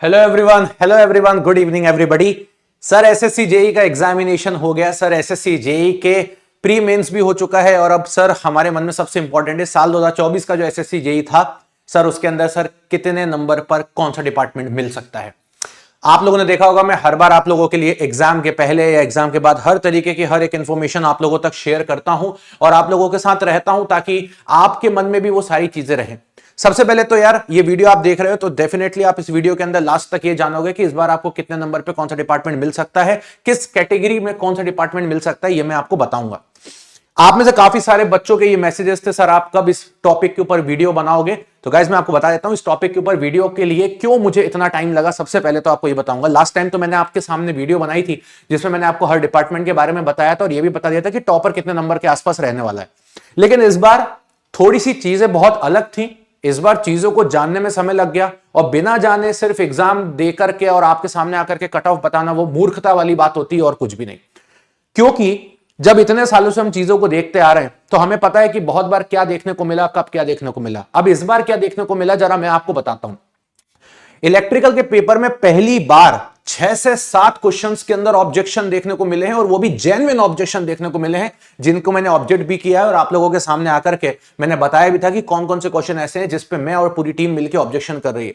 Hello everyone, good evening everybody. Sir SSC JE का examination हो गया। सर एसएससी जेई के प्री मेंस भी हो चुका है और अब सर हमारे मन में सबसे इंपॉर्टेंट है साल 2024 का जो एसएससी जेई था सर, उसके अंदर सर कितने नंबर पर कौन सा डिपार्टमेंट मिल सकता है। आप लोगों ने देखा होगा मैं हर बार आप लोगों के लिए एग्जाम के पहले या एग्जाम के बाद हर तरीके की हर एक इंफॉर्मेशन आप लोगों तक शेयर करता हूं और आप लोगों के साथ रहता हूं ताकि आपके मन में भी वो सारी चीजें रहें। सबसे पहले तो यार ये वीडियो आप देख रहे हो तो डेफिनेटली आप इस वीडियो के अंदर लास्ट तक ये जानोगे कि इस बार आपको कितने नंबर पे कौन सा डिपार्टमेंट मिल सकता है, किस कैटेगरी में कौन सा डिपार्टमेंट मिल सकता है, ये मैं आपको बताऊंगा। आप में से काफी सारे बच्चों के ये मैसेजेस थे, सर आप कब इस टॉपिक के ऊपर वीडियो बनाओगे। तो गाइस मैं आपको बता देता हूं इस टॉपिक के ऊपर वीडियो के लिए क्यों मुझे इतना टाइम लगा। सबसे पहले तो आपको ये बताऊंगा, लास्ट टाइम तो मैंने आपके सामने वीडियो बनाई थी जिसमें मैंने आपको हर डिपार्टमेंट के बारे में बताया था और ये भी बता दिया था कि टॉपर कितने नंबर के आसपास रहने वाला है। लेकिन इस बार थोड़ी सी चीजें बहुत अलग थी। इस बार चीजों को जानने में समय लग गया और बिना जाने सिर्फ एग्जाम दे करके और आपके सामने आकर के कट ऑफ बताना वो मूर्खता वाली बात होती है और कुछ भी नहीं। क्योंकि जब इतने सालों से हम चीजों को देखते आ रहे हैं तो हमें पता है कि बहुत बार क्या देखने को मिला, कब क्या देखने को मिला। अब इस बार क्या देखने को मिला जरा मैं आपको बताता हूं। इलेक्ट्रिकल के पेपर में पहली बार 6 से 7 क्वेश्चंस के अंदर ऑब्जेक्शन देखने को मिले हैं और वो भी जेन्युइन ऑब्जेक्शन देखने को मिले हैं जिनको मैंने ऑब्जेक्ट भी किया है और आप लोगों के सामने आकर के मैंने बताया भी था कि कौन कौन से क्वेश्चन ऐसे हैं जिसपे मैं और पूरी टीम मिलकर ऑब्जेक्शन कर रही है।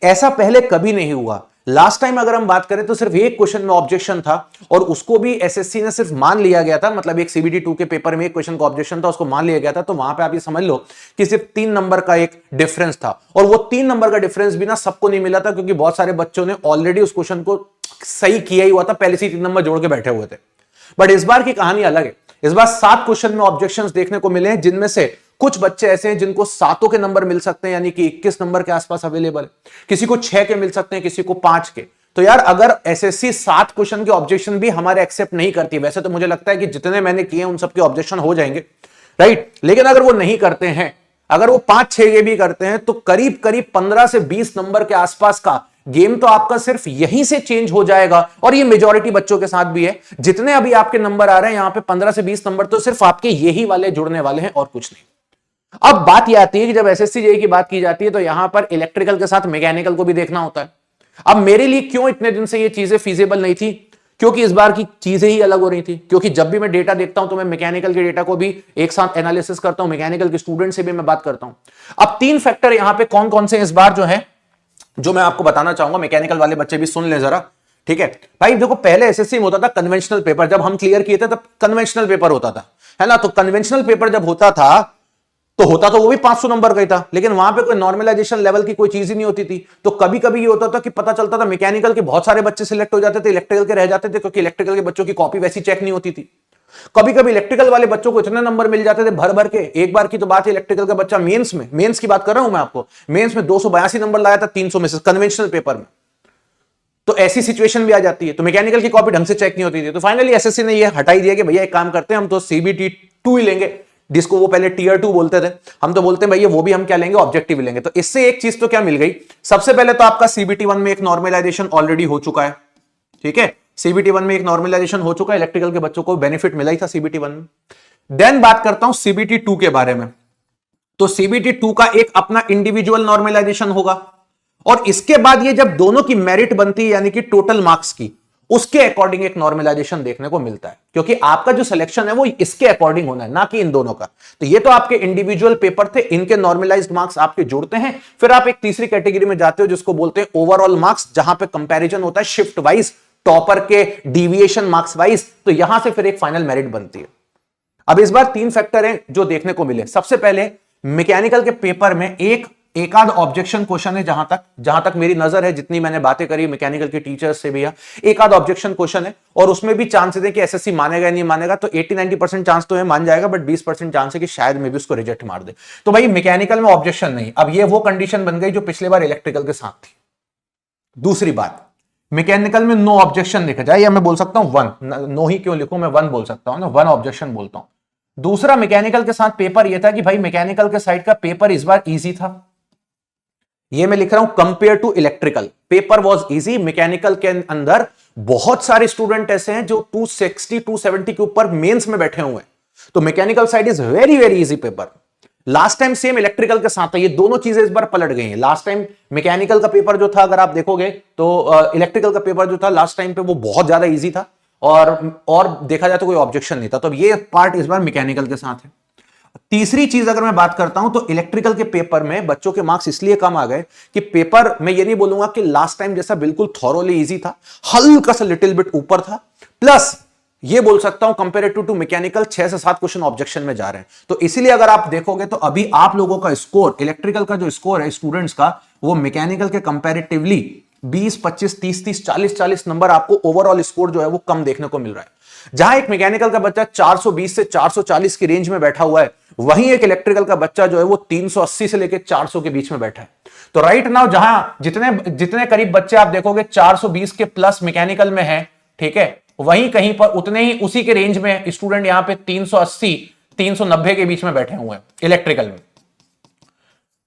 ऐसा पहले कभी नहीं हुआ। लास्ट टाइम अगर हम बात करें तो सिर्फ एक क्वेश्चन में ऑब्जेक्शन था और उसको भी एसएससी ने सिर्फ मान लिया गया था। मतलब एक सीबीटी 2 के पेपर में एक क्वेश्चन का ऑब्जेक्शन था, उसको मान लिया गया था। तो वहां पे आप ये समझ लो कि सिर्फ 3 नंबर का एक डिफरेंस था और वो 3 नंबर का डिफरेंस भी ना सबको नहीं मिला था क्योंकि बहुत सारे बच्चों ने ऑलरेडी उस क्वेश्चन को सही किया ही हुआ था, पहले से 3 नंबर जोड़ के बैठे हुए थे। बट इस बार की कहानी अलग है। इस बार 7 क्वेश्चन में ऑब्जेक्शंस देखने को मिले हैं जिनमें से कुछ बच्चे ऐसे हैं जिनको 7 के नंबर मिल सकते हैं, यानी कि 21 नंबर के आसपास अवेलेबल है। किसी को 6 के मिल सकते हैं, किसी को 5 के। तो यार अगर एसएससी 7 क्वेश्चन के ऑब्जेक्शन भी हमारे एक्सेप्ट नहीं करती, वैसे तो मुझे लगता है कि जितने मैंने किए उन सबके ऑब्जेक्शन हो जाएंगे, राइट। लेकिन अगर वो नहीं करते हैं, अगर वो 5-6 के भी करते हैं तो करीब करीब 15 से 20 नंबर के आसपास का गेम तो आपका सिर्फ यहीं से चेंज हो जाएगा। और ये मेजॉरिटी बच्चों के साथ भी है। जितने अभी आपके नंबर आ रहे हैं यहां पे 15 से 20 नंबर तो सिर्फ आपके यही वाले जुड़ने वाले हैं और कुछ नहीं। अब बात यह आती है कि जब एसएससी जेईई की बात की जाती है तो यहां पर इलेक्ट्रिकल के साथ मैकेनिकल को भी देखना होता है। अब मेरे लिए क्यों इतने दिन से ये चीजें फीजिबल नहीं थी, क्योंकि इस बार की चीजें ही अलग हो रही थी। क्योंकि जब भी मैं डेटा देखता हूं तो मैं मैकेनिकल के डेटा को भी एक साथ एनालिसिस करता हूं, मैकेनिकल के स्टूडेंट से भी मैं बात करता हूं। अब 3 फैक्टर यहां पे कौन कौन से इस बार जो है जो मैं आपको बताना चाहूंगा, मैकेनिकल वाले बच्चे भी सुन ले जरा, ठीक है भाई। देखो पहले एसएससी में होता था कन्वेंशनल पेपर, जब हम क्लियर किए थे तब कन्वेंशनल पेपर होता था, है ना। तो कन्वेंशनल पेपर जब होता था तो वो भी 500 नंबर का ही था, लेकिन वहां पे कोई नॉर्मलाइजेशन लेवल की कोई चीज ही नहीं होती थी। तो कभी कभी ये होता था कि पता चलता था मैकेनिकल के बहुत सारे बच्चे सिलेक्ट हो जाते थे, इलेक्ट्रिकल के रह जाते थे क्योंकि इलेक्ट्रिकल के बच्चों की कॉपी वैसी चेक नहीं होती थी। कभी कभी इलेक्ट्रिकल वाले बच्चों को इतने नंबर मिल जाते थे भर भर के। एक बार की तो बात है, इलेक्ट्रिकल का बच्चा मेंस की बात कर रहा हूं मैं आपको, मेंस में 282 नंबर लाया था 300 में से कन्वेंशनल पेपर में। तो ऐसी सिचुएशन भी आ जाती है। तो मैकेनिकल की कॉपी ढंग से चेक नहीं होती थी। तो फाइनली एसएससी ने ये हटाई दिया कि भैया एक काम करते हैं, हम तो सीबीटी 2 ही लेंगे, जिसको वो पहले टीयर 2 बोलते थे। हम तो बोलते हैं भैया वो भी हम क्या लेंगे, ऑब्जेक्टिव लेंगे। तो इससे एक चीज तो क्या मिल गई, सबसे पहले तो आपका सीबीटी 1 में एक नॉर्मलाइजेशन ऑलरेडी हो चुका है, ठीक है। सीबीटी 1 में एक नॉर्मलाइजेशन हो चुका है, इलेक्ट्रिकल के बच्चों को बेनिफिट मिला ही था सीबीटी 1 में। देन बात करता हूं सीबीटी 2 के बारे में। तो सीबीटी 2 का एक अपना इंडिविजुअल नॉर्मलाइजेशन होगा और इसके बाद ये जब दोनों की मेरिट बनती है, यानी कि टोटल मार्क्स की, उसके अकॉर्डिंग एक नॉर्मलाइजेशन देखने को मिलता है। क्योंकि आपका जो सिलेक्शन है वो इसके अकॉर्डिंग होना है, ना कि इन दोनों का। तो ये तो आपके इंडिविजुअल पेपर थे, इनके नॉर्मलाइज्ड मार्क्स आपके जोड़ते हैं। फिर आप एक तीसरी कैटेगरी में जाते हो जिसको बोलते हैं ओवरऑल मार्क्स, जहां पे कंपैरिजन होता है शिफ्ट वाइज, टॉपर के डिविएशन मार्क्स वाइज। तो यहां से फिर एक फाइनल मेरिट बनती है। अब इस बार 3 फैक्टर हैं जो देखने को मिले। सबसे पहले मैकेनिकल के पेपर में एक आध ऑब्जेक्शन क्वेश्चन है, जहां तक मेरी नजर है, जितनी मैंने बातें करी मैकेनिकल के टीचर्स से भी, एक आध ऑब्जेक्शन क्वेश्चन है और उसमें भी चांसेस है कि एसएससी मानेगा नहीं मानेगा। तो 80-90% चांस तो है मान जाएगा, बट 20% चांस है कि शायद में भी उसको रिजेक्ट मार दे। तो भाई मैकेनिकल में ऑब्जेक्शन नहीं। अब ये वो कंडीशन बन गई जो पिछले बार इलेक्ट्रिकल के साथ थी। दूसरी बात, मैकेनिकल में नो ऑब्जेक्शन लिखा जाए, या मैं बोल सकता हूं 1, नो ही क्यों लिखूं, मैं 1 बोल सकता हूं ना, 1 ऑब्जेक्शन बोलता हूं। दूसरा, मैकेनिकल के साथ पेपर यह था कि भाई मैकेनिकल के साइड का पेपर इस बार इजी था। ये मैं लिख रहा हूं compare to electrical, paper was easy. Mechanical के अंदर बहुत सारे स्टूडेंट ऐसे हैं जो 260-270 के ऊपर मेंस में बैठे हुए हैं। तो mechanical side is very very easy paper. Last time same electrical के साथ था, ये दोनों चीजें इस बार पलट गई हैं। लास्ट टाइम मैकेनिकल का पेपर जो था, अगर आप देखोगे तो इलेक्ट्रिकल का पेपर जो था लास्ट टाइम पे वो बहुत ज्यादा इजी था, और देखा जाए तो कोई ऑब्जेक्शन नहीं था। तो ये पार्ट इस बार मैकेनिकल के साथ है। तीसरी चीज अगर मैं बात करता हूं तो इलेक्ट्रिकल के पेपर में बच्चों के मार्क्स इसलिए कम आ गए कि पेपर, मैं ये नहीं बोलूंगा कि लास्ट टाइम जैसा बिल्कुल थॉरोली इजी था, हल्का सा लिटिल बिट ऊपर था, प्लस ये बोल सकता हूं कंपेरेटिव टू मैकेनिकल 6 से 7 क्वेश्चन ऑब्जेक्शन में जा रहे हैं। तो इसीलिए अगर आप देखोगे तो अभी आप लोगों का स्कोर, इलेक्ट्रिकल का जो स्कोर है स्टूडेंट्स का, वो मैकेनिकल के कंपैरेटिवली 20, 25, 30, 30, 40, 40 नंबर आपको ओवरऑल स्कोर जो है वो कम देखने को मिल रहा है। जहां एक मैकेनिकल का बच्चा 420 से 440 की रेंज में बैठा हुआ है, वहीं एक इलेक्ट्रिकल का बच्चा जो है वो 380 से लेकर 400 के बीच में बैठा है। तो राइट नाउ जहां जितने करीब बच्चे आप देखोगे 420 के प्लस मैकेनिकल में है, ठीक है, वहीं कहीं पर उतने ही उसी के रेंज में स्टूडेंट यहां पे 380 390 के बीच में बैठे हुए हैं इलेक्ट्रिकल में।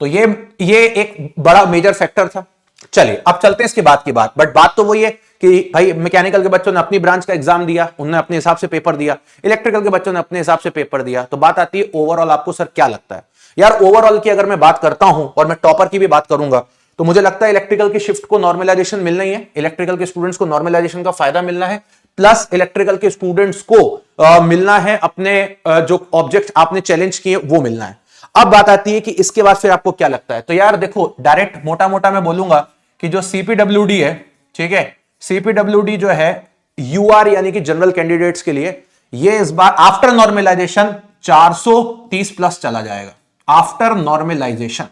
तो ये एक बड़ा मेजर फैक्टर था। चलिए अब चलते हैं इसके बाद की बात। बट बात तो वही है कि भाई मैकेनिकल के बच्चों ने अपनी ब्रांच का एग्जाम दिया, उन्होंने अपने हिसाब से पेपर दिया, इलेक्ट्रिकल के बच्चों ने अपने हिसाब से पेपर दिया। तो बात आती है ओवरऑल, आपको सर क्या लगता है? यार ओवरऑल की अगर मैं बात करता हूं और मैं टॉपर की भी बात करूंगा, तो मुझे लगता है इलेक्ट्रिकल की शिफ्ट को नॉर्मलाइजेशन मिलना ही है, इलेक्ट्रिकल के स्टूडेंट्स को नॉर्मलाइजेशन का फायदा मिलना है, प्लस इलेक्ट्रिकल के स्टूडेंट्स को मिलना है अपने जो ऑब्जेक्ट आपने चैलेंज किए वो मिलना है। अब बात आती है कि इसके बाद फिर आपको क्या लगता है? तो यार देखो, डायरेक्ट मोटा मोटा मैं बोलूंगा कि जो सीपीडब्ल्यूडी है, ठीक है, सीपीडब्ल्यूडी जो है यूआर यानी कि जनरल कैंडिडेट्स के लिए, ये इस बार आफ्टर नॉर्मलाइजेशन 430 प्लस चला जाएगा। आफ्टर नॉर्मलाइजेशन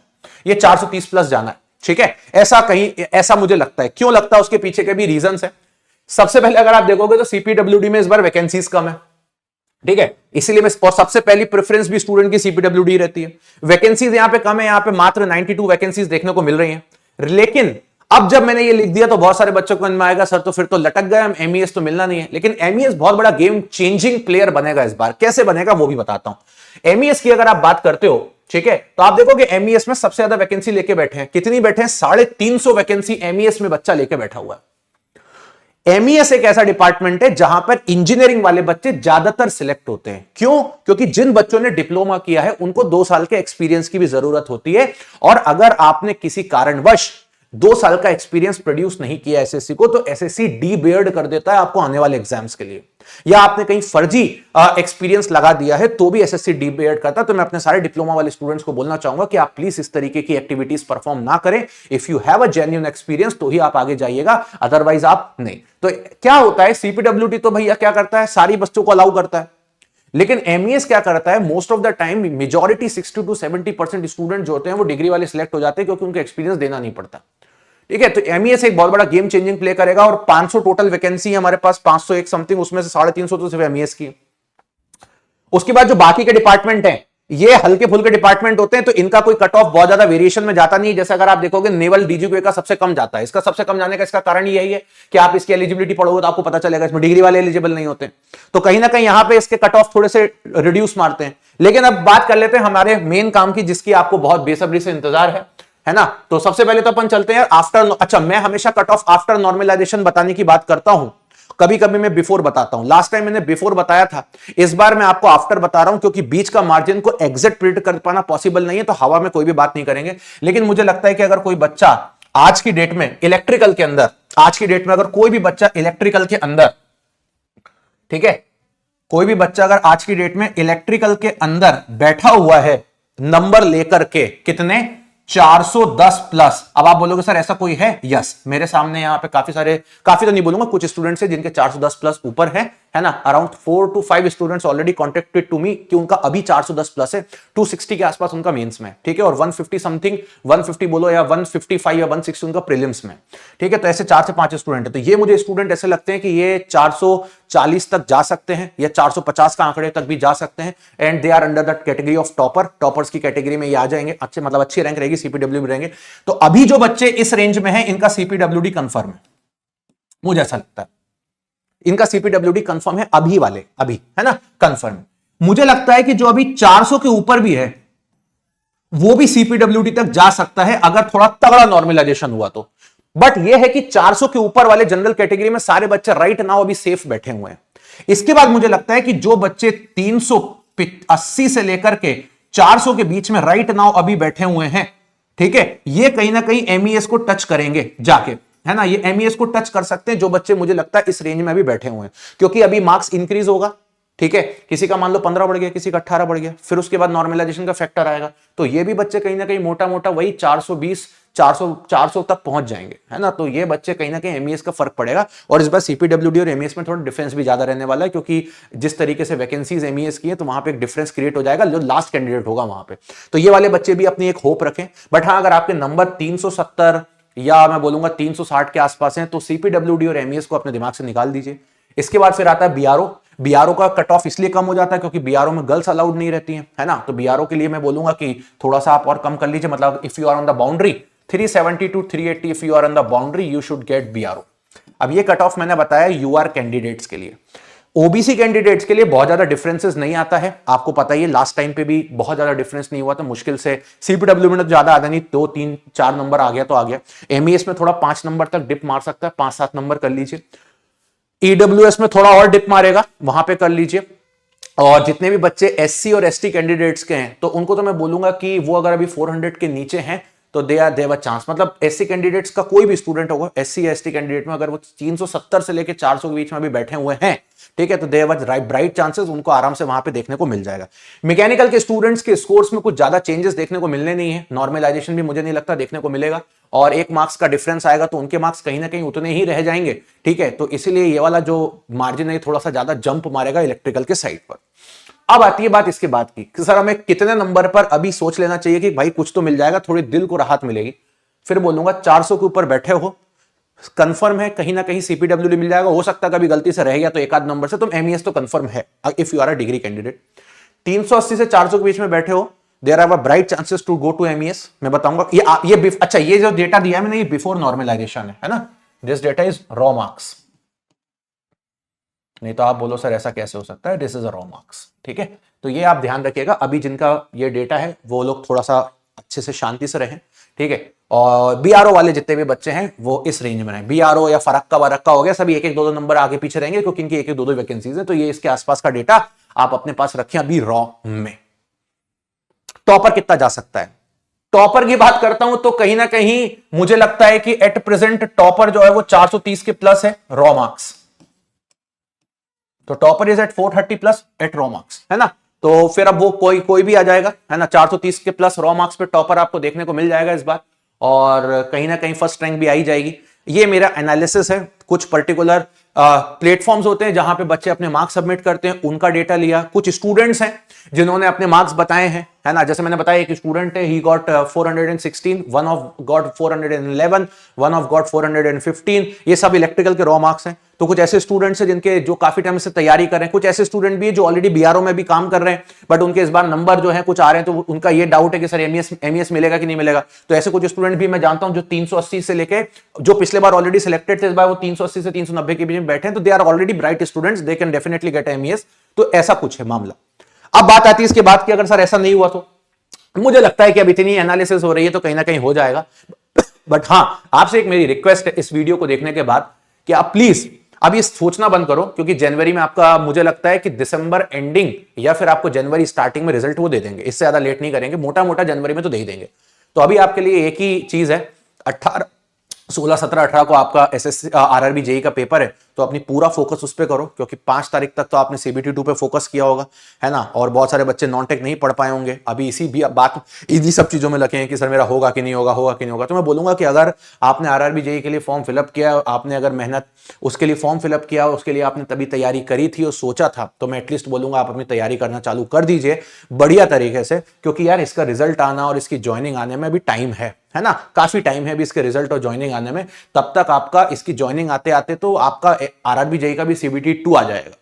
ये 430 प्लस जाना है, ठीक है, ऐसा मुझे लगता है। क्यों लगता है? उसके पीछे के भी रीजंस है। सबसे पहले अगर आप देखोगे तो सीपीडब्ल्यूडी में इस बार वैकेंसीज कम है, ठीक है, इसीलिए मैं सबसे पहली प्रेफरेंस भी स्टूडेंट की सीपीडब्ल्यूडी रहती है। वैकेंसीज यहां पे कम है, यहां पे मात्र 92 वैकेंसीज देखने को मिल रही हैं। लेकिन अब जब मैंने ये लिख दिया तो बहुत सारे बच्चों को मन में आएगा, सर तो फिर तो लटक गए हम, एमईएस तो मिलना नहीं है। लेकिन एमईएस बहुत बड़ा गेम चेंजिंग प्लेयर बनेगा इस बार। कैसे बनेगा वो भी बताता हूं। एमईएस की अगर आप बात करते हो, ठीक है, तो आप देखोगे एमईएस में सबसे ज्यादा वैकेंसी लेके बैठे हैं। कितनी बैठे हैं? 350 वैकेंसी एमईएस में बच्चा लेके बैठा हुआ है। एमईएस एक ऐसा डिपार्टमेंट है जहां पर इंजीनियरिंग वाले बच्चे ज्यादातर सिलेक्ट होते हैं। क्यों? क्योंकि जिन बच्चों ने डिप्लोमा किया है उनको 2 साल के एक्सपीरियंस की भी जरूरत होती है, और अगर आपने किसी कारणवश 2 साल का एक्सपीरियंस प्रोड्यूस नहीं किया एसएससी को, तो एसएससी डीबेयर्ड कर देता है आपको आने वाले एग्जाम्स के लिए। या आपने कहीं फर्जी एक्सपीरियंस लगा दिया है तो भी एसएससी डीबेयर्ड करता है। तो मैं अपने सारे डिप्लोमा वाले स्टूडेंट्स को बोलना चाहूंगा कि आप प्लीज इस तरीके की एक्टिविटीज परफॉर्म ना करें। If you have a genuine experience तो ही आप आगे जाइएगा, अदरवाइज आप नहीं। तो क्या होता है, सीपीडब्ल्यूडी तो भैया क्या करता है, सारी बच्चों को अलाउ करता है। लेकिन एमईएस क्या करता है, most of the time majority 60 to 70% student जो होते हैं वो डिग्री वाले सिलेक्ट हो जाते हैं, क्योंकि उनको एक्सपीरियंस देना नहीं पड़ता, ठीक है। तो एमईएस एक बहुत बड़ा गेम चेंजिंग प्ले करेगा। और 500 टोटल वैकेंसी है हमारे पास, 501 समथिंग, उसमें से 350 तो सिर्फ एमईएस की। उसके बाद जो बाकी के डिपार्टमेंट हैं, ये हल्के फुल्के डिपार्टमेंट होते हैं, तो इनका कोई कट ऑफ बहुत ज्यादा वेरिएशन में जाता नहीं है। जैसे अगर आप देखोगे नेवल डीजीक्यू का सबसे कम जाता है। इसका सबसे कम जाने का इसका कारण यही है कि आप इसकी एलिजिबिलिटी पढ़ोगे तो आपको पता चलेगा इसमें डिग्री वाले एलिजिबल नहीं होते। तो कहीं ना कहीं यहां पे इसके कट ऑफ थोड़े से रिड्यूस मारते हैं। लेकिन अब बात कर लेते हैं हमारे मेन काम की, जिसकी आपको बहुत बेसब्री से इंतजार है ना। तो सबसे पहले तो अपन चलते हैं आफ्टर। अच्छा, मैं हमेशा कट ऑफ आफ्टर नॉर्मलाइजेशन बताने की बात करता हूं, कभी कभी मैं बिफोर बताता हूं। लास्ट टाइम मैंने बिफोर बताया था, इस बार मैं आपको आफ्टर बता रहा हूं, क्योंकि बीच का मार्जिन को एग्जैक्ट प्रिडिक्ट कर पाना पॉसिबल नहीं है, तो हवा में कोई भी बात नहीं करेंगे। लेकिन मुझे लगता है कि अगर कोई बच्चा आज की डेट में इलेक्ट्रिकल के अंदर, आज की डेट में अगर कोई भी बच्चा इलेक्ट्रिकल के अंदर, ठीक है, कोई भी बच्चा अगर आज की डेट में इलेक्ट्रिकल के अंदर बैठा हुआ है नंबर लेकर के, कितने, 410 प्लस। अब आप बोलोगे सर ऐसा कोई है? यस, मेरे सामने यहां पे काफी तो नहीं बोलूंगा, कुछ स्टूडेंट्स हैं जिनके 410 प्लस ऊपर है ना। Around 4 to 5 students already contacted to me कि उनका अभी 410 प्लस है, 260 के आसपास उनका मेंस में, ठीक है, और 150 समथिंग, 150 बोलो या 155 या 160 उनका प्रीलिम्स में, ठीक है। तो ऐसे 4 से 5 स्टूडेंट है। तो ये मुझे स्टूडेंट ऐसे लगते हैं कि ये 440 तक जा सकते हैं या 450 का आंकड़े तक भी जा सकते हैं, and they are under that category of toppers की कैटेगरी में ये आ जाएंगे। अच्छे, मतलब अच्छी रैंक रहेगी, सीपीडब्ल्यू में रहेंगे। तो अभी जो बच्चे इस रेंज में हैं, इनका सीपीडब्ल्यूडी कंफर्म है, मुझे ऐसा लगता है इनका सीपीडब्ल्यूडी कंफर्म है, अभी वाले, अभी है ना, कंफर्म। मुझे लगता है कि जो अभी 400 के ऊपर भी है वो भी सीपीडब्ल्यूडी तक जा सकता है, अगर थोड़ा तगड़ा नॉर्मलाइजेशन हुआ तो। बट ये है कि 400 के ऊपर वाले जनरल कैटेगरी में सारे बच्चे राइट नाउ अभी सेफ बैठे हुए हैं। इसके बाद मुझे लगता है कि जो बच्चे 380 से लेकर के 400 के बीच में राइट नाउ अभी बैठे हुए हैं, ठीक है, ये कहीं ना कहीं एमईएस को टच करेंगे जाके, है ना, ये एमईएस को टच कर सकते हैं जो बच्चे मुझे लगता है इस रेंज में अभी बैठे हुए हैं, क्योंकि अभी मार्क्स इंक्रीज होगा, ठीक है, किसी का मान लो 15 बढ़ गया, किसी का 18 बढ़ गया, फिर उसके बाद नॉर्मलाइजेशन का फैक्टर आएगा, तो ये भी बच्चे कहीं ना कहीं मोटा मोटा वही 420 400 तक पहुंच जाएंगे, है ना, तो ये बच्चे कहीं ना कहीं एमईएस का फर्क पड़ेगा। और इस बार सीपीडब्ल्यूडी और एमईएस में थोड़ा डिफरेंस भी ज्यादा रहने वाला है, क्योंकि जिस तरीके से वैकेंसीज एमईएस की है तो वहां पे एक डिफरेंस क्रिएट हो जाएगा, जो लास्ट कैंडिडेट होगा वहां पे, तो ये वाले बच्चे भी अपनी एक होप रखें। बट हाँ, अगर आपके नंबर 370 या मैं बोलूंगा 360 के आसपास हैं, तो सीपीडब्ल्यूडी और एमईएस को अपने दिमाग से निकाल दीजिए। इसके बाद फिर आता है बीआरओ। बीआरओ का कट ऑफ इसलिए कम हो जाता है क्योंकि बीआरओ में गर्ल्स अलाउड नहीं रहती हैं, है ना, तो बीआरओ के लिए मैं बोलूंगा कि थोड़ा सा आप और कम कर लीजिए, मतलब if you are on the boundary 370 to 380, if you are on the boundary you should get BRO. अब ये कट ऑफ मैंने बताया यूआर कैंडिडेट्स के लिए। ओबीसी कैंडिडेट्स के लिए बहुत ज्यादा डिफरेंसेस नहीं आता है, आपको पता ही है, लास्ट टाइम पे भी बहुत ज्यादा डिफरेंस नहीं हुआ था, मुश्किल से सीपीडब्ल्यू में तो ज्यादा आधा नहीं, 2 3 4 नंबर आ गया तो आ गया। एमईएस में थोड़ा 5 नंबर तक डिप मार सकता है, 5-7 नंबर कर लीजिए। ईडब्ल्यूएस में थोड़ा और डिप मारेगा, वहां पे कर लीजिए। और जितने भी बच्चे एससी और एसटी कैंडिडेट्स के हैं तो उनको तो मैं बोलूंगा कि वो अगर अभी 400 के नीचे हैं तो they are they've a chance, मतलब एससी कैंडिडेट्स का कोई भी स्टूडेंट होगा, एससी या एसटी कैंडिडेट में अगर वो 370 से लेके 400 के बीच में भी बैठे हुए हैं, ठीक है, तो देव ब्राइट चांसेस, उनको आराम से वहां पे देखने को मिल जाएगा। मैकेनिकल के स्टूडेंट्स के स्कोर्स में कुछ ज्यादा चेंजेस देखने को मिलने नहीं है, नॉर्मलाइजेशन भी मुझे नहीं लगता देखने को मिलेगा, और 1 मार्क्स का डिफरेंस आएगा तो उनके मार्क्स कहीं ना कहीं उतने ही रह जाएंगे, ठीक है, तो इसीलिए ये वाला जो मार्जिन है थोड़ा सा ज्यादा जंप मारेगा इलेक्ट्रिकल के साइड पर। अब आती है बात इसके बाद की कि सर हमें कितने नंबर पर अभी सोच लेना चाहिए कि भाई कुछ तो मिल जाएगा, थोड़ी दिल को राहत मिलेगी। फिर बोलूंगा 400 के ऊपर बैठे हो, कंफर्म है कहीं ना कहीं सीपीडब्ल्यूडी मिल जाएगा, हो सकता है कभी गलती से रह गया तो एक आध नंबर से, तो एमईएस तो कंफर्म है if you are a degree candidate. 380 से 400 के बीच में बैठे हो, there are bright chances to go to MES. मैं बताऊंगा ये अच्छा, ये जो डेटा दिया है मैंने, ये बिफोर नॉर्मलाइजेशन है ना, this data is raw marks, नहीं तो आप बोलो सर ऐसा कैसे हो सकता है, this is a raw marks, ठीक है, तो ये आप ध्यान रखिएगा। अभी जिनका ये डेटा है वो लोग थोड़ा सा अच्छे से शांति से रहें, ठीक है, और बीआरओ वाले जितने भी बच्चे हैं वो इस रेंज में रहें। बीआरओ या फरक्का वरक्का हो गया, सभी 1-1 2-2 नंबर आगे पीछे रहेंगे क्योंकि इनकी 1-1 2-2 वैकेंसीज है, तो ये इसके आसपास का डेटा आप अपने पास रखें अभी रॉ में। टॉपर कितना जा सकता है, टॉपर की बात करता हूं तो कहीं ना कहीं मुझे लगता है कि एट प्रेजेंट टॉपर जो है वो 430 के प्लस है रॉ मार्क्स, तो topper is at 430 plus at raw marks, है ना, तो फिर अब वो कोई भी आ जाएगा, है ना, 430 के प्लस रॉ मार्क्स पे टॉपर आपको देखने को मिल जाएगा इस बार, और कहीं ना कहीं फर्स्ट रैंक भी आई जाएगी। ये मेरा एनालिसिस है, कुछ पर्टिकुलर प्लेटफॉर्म्स होते हैं जहां पे बच्चे अपने मार्क्स सबमिट करते हैं, उनका डेटा लिया, कुछ स्टूडेंट्स हैं जिन्होंने अपने मार्क्स बताए हैं, है ना, जैसे मैंने बताया एक स्टूडेंट है, he got 416, one of got 411, one of got 415, ये सब इलेक्ट्रिकल के रॉ मार्क्स हैं। तो कुछ ऐसे स्टूडेंट्स हैं जिनके जो काफी टाइम से तैयारी कर रहे हैं, कुछ ऐसे स्टूडेंट भी है जो ऑलरेडी बीआरओ में भी काम कर रहे हैं, बट उनके इस बार नंबर जो है कुछ आ रहे हैं, तो उनका ये डाउट है कि सर एमईएस मिलेगा कि नहीं मिलेगा, तो ऐसे कुछ स्टूडेंट भी मैं जानता हूं जो 380 से लेके, जो पिछले बार ऑलरेडी सिलेक्टेड थे, इस बार वो 380 से 390 के बीच में बैठे हैं, तो they are already bright students, they can definitely get MES, तो ऐसा कुछ है मामला। अब बात आती है इसके बाद कि अगर सर ऐसा नहीं हुआ तो मुझे लगता है कि अब इतनी एनालिसिस हो रही है तो कहीं ना कहीं हो जाएगा, बट हां आपसे एक मेरी रिक्वेस्ट है इस वीडियो को देखने के बाद कि आप प्लीज अब ये सोचना बंद करो, क्योंकि जनवरी में आपका मुझे लगता है कि दिसंबर एंडिंग या फिर आपको जनवरी स्टार्टिंग में रिजल्ट वो दे देंगे, इससे ज्यादा लेट नहीं करेंगे, मोटा मोटा जनवरी में तो दे ही देंगे। तो अभी आपके लिए एक ही चीज है, 16, 17, 18 को आपका एसएससी आरआरबी जेई का पेपर है, तो अपनी पूरा फोकस उस पर करो, क्योंकि 5 तारीख तक तो आपने सीबीटी 2 पे फोकस किया होगा, है ना, और बहुत सारे बच्चे नॉन टेक नहीं पढ़ पाए होंगे, अभी इसी सब चीजों में लगे हैं कि सर मेरा होगा कि नहीं होगा, होगा कि नहीं होगा। तो मैं बोलूंगा कि अगर आपने आरआरबी जेई के लिए फॉर्म फिलअप किया, आपने अगर मेहनत उसके लिए फॉर्म फिलअप किया, उसके लिए आपने तभी तैयारी करी थी और सोचा था, तो मैं एटलीस्ट बोलूंगा आप अपनी तैयारी करना चालू कर दीजिए बढ़िया तरीके से, क्योंकि यार इसका रिजल्ट आना और इसकी ज्वाइनिंग आने में अभी टाइम है ना, काफी टाइम है अभी इसके रिजल्ट और ज्वाइनिंग आने में, तब तक आपका इसकी ज्वाइनिंग आते आते तो आपका आरआरबी जेई का भी सीबीटी 2 आ जाएगा।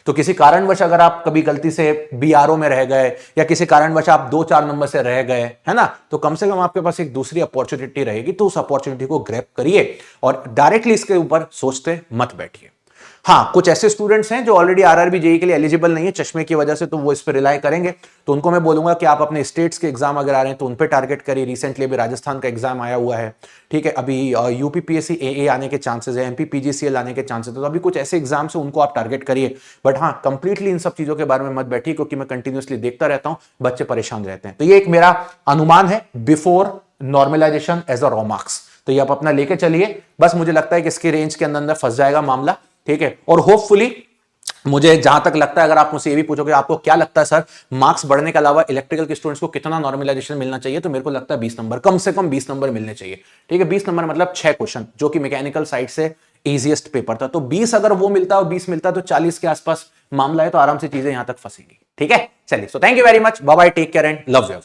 तो किसी कारणवश अगर आप कभी गलती से बीआरओ में रह गए या किसी कारणवश आप 2-4 नंबर से रह गए, है ना, तो कम से कम आपके पास एक दूसरी अपॉर्चुनिटी रहेगी, तो उस अपॉर्चुनिटी को ग्रैब करिए और डायरेक्टली इसके ऊपर सोचते मत बैठिए। हाँ, कुछ ऐसे स्टूडेंट्स हैं जो ऑलरेडी आरआरबी जेई के लिए एलिजिबल नहीं है चश्मे की वजह से, तो वो इस पर रिलाई करेंगे। तो उनको मैं बोलूंगा कि आप अपने स्टेट्स के एग्जाम अगर आ रहे हैं तो उन पे टारगेट करिए। रिसेंटली अभी राजस्थान का एग्जाम आया हुआ है, ठीक है, अभी यूपीपीएससी एए आने के चांसेस है, एमपी पीजीसीएल आने के चांसेस है, तो अभी कुछ ऐसे एग्जाम्स है उनको आप टारगेट करिए। बट हाँ, कंप्लीटली इन सब चीजों के बारे में मत बैठिए, क्योंकि मैं कंटिन्यूसली देखता रहता हूं बच्चे परेशान रहते हैं। तो ये एक मेरा अनुमान है before normalization as a raw marks. तो ये आप अपना लेके चलिए। बस मुझे लगता है कि इसके रेंज के अंदर अंदर फंस जाएगा मामला, ठीक है। और होपफुली मुझे जहां तक लगता है, अगर आप मुझसे ये भी पूछोगे आपको क्या लगता है सर मार्क्स बढ़ने के अलावा इलेक्ट्रिकल के स्टूडेंट्स को कितना नॉर्मलाइजेशन मिलना चाहिए, तो मेरे को लगता है 20 नंबर, कम से कम 20 नंबर मिलने चाहिए, ठीक है। 20 नंबर मतलब 6 क्वेश्चन, जो कि मैकेनिकल साइड से इजीएस्ट पेपर था। तो 20 अगर वो मिलता है और 20 मिलता है तो 40 के आसपास मामला है, तो आराम से चीजें यहां तक फंसेंगी, ठीक है। चलिए, so thank you very much, bye bye, take care and love you.